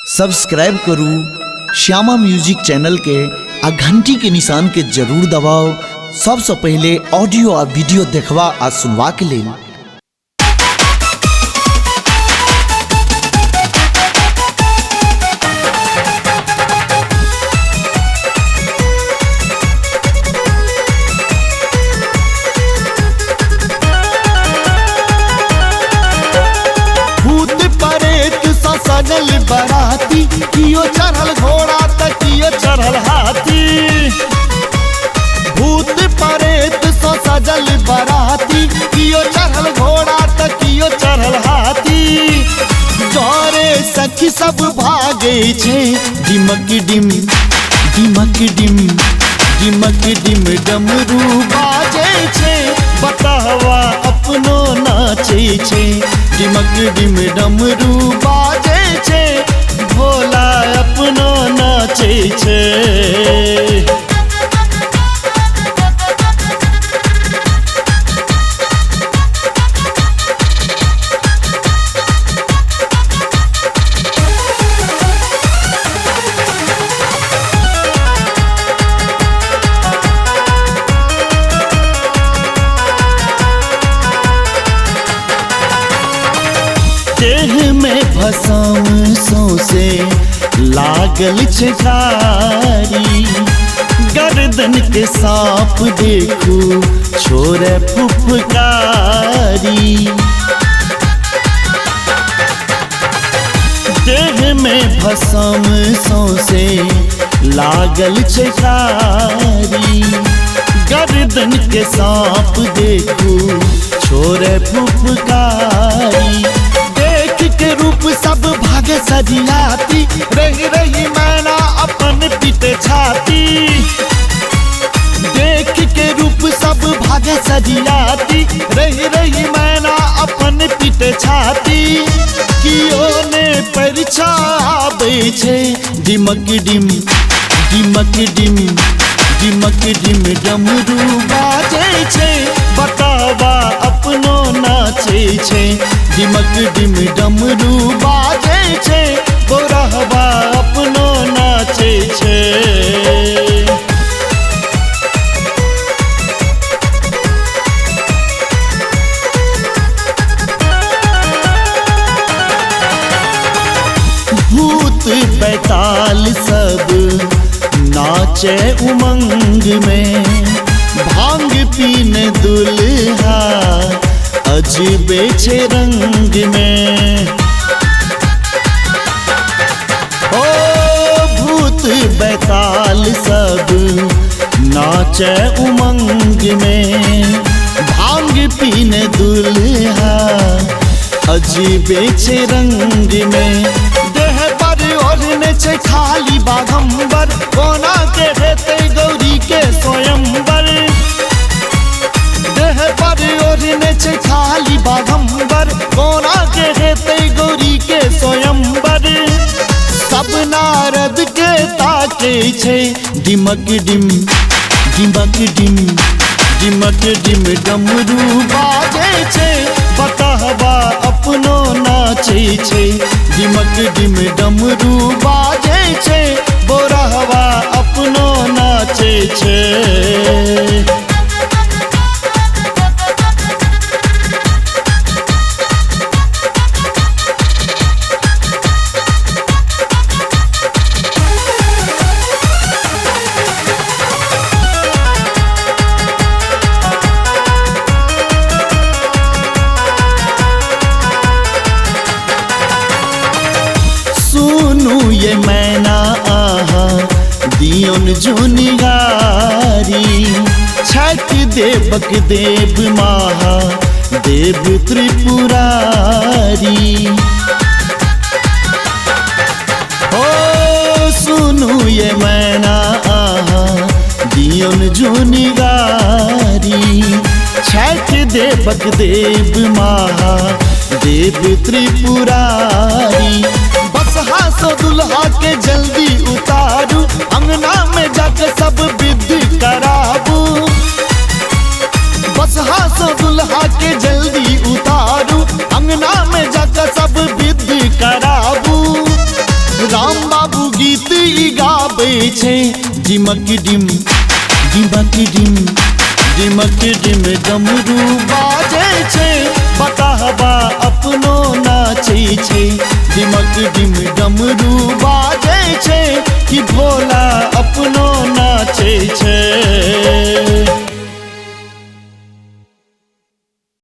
Subscribe करू Shyama music channel के आ घंटी के निशान के जरूर दबाओ सबसे पहले ऑडियो आ वीडियो देखवा आ सुनवा के लिए। सजल बराती कियो चढ़ल घोड़ा त कियो चढ़ल हाथी। भूत प्रेत सो सजल बराती कियो चढ़ल घोड़ा त कियो चढ़ल हाथी। जोरे सखी सब भागे छे डिमक डिम डिमक डिम डिमक डिम डमरू बाजे छे बतावा अपनो नाचे छे। डिमक डिम डमरू बाजे छे भोला अपनो नाचे छे। देह में भसम सौसे लागल छे धारी। गर्दन के सांप देखू छोरे फुफकारी। देह में भसम सौसे लागल छे धारी। गर्दन के सांप देखू छोरे फुफकारी। के रूप सब भागे सजियाती रही रही मैना अपन पीटे छाती। देख के रूप सब भागे सजियाती रही रही मैना अपन पीटे छाती। कियो ने परिछाबे छे डिमक डिम डिमक डिम डिमक डिम डमरू बाजे छे बतावा अपनो नाचे छे। डिमक डिम डमरू बाजे छे बोरहवा अपनो नाचे छे। भूत बैताल सब नाचे उमंग में। भांग पीने दुल्हा अजबे छे रंग में। ओ भूत बैताल सब नाचे उमंग में। भांग पीने दुल्हा अजबे छे रंग में। देह पर ओढ़ने छे खाली बाघंबर कोना के हेते गौरी के स्वयंवर। देह पर ओढ़ने छे खाली बाघंबर कोना के हेते गौरी के स्वयंवर। सब नारद के ताके छे डिमक डिम डिमक डिम डिमक डिम डमरू बाजे छे बतावा अपनो नाचे छे। डिमक डिम डमरू बाजे छे बोरहवा अपनो नाचे छे। सुनू ये मैना आहा दियोन जो निगारी। छठ देवक देव महा देव त्रिपुरारी। ओ सुनू ये मैना आहा दियोन जो निगारी। छठ देवक देव महा देव त्रिपुरारी। बसहा सो दुल्हा के जल्दी उतारू अंगना में जाके सब विधि कराबू। बसहा सो दुल्हा के जल्दी उतारू अंगना में जाके सब विधि कराबू। छै डिमक डिम डिमक डिम डिमक डिम डमरू बाजै छै बताहबा अपनो नाचै छै डिमक डिम डमरू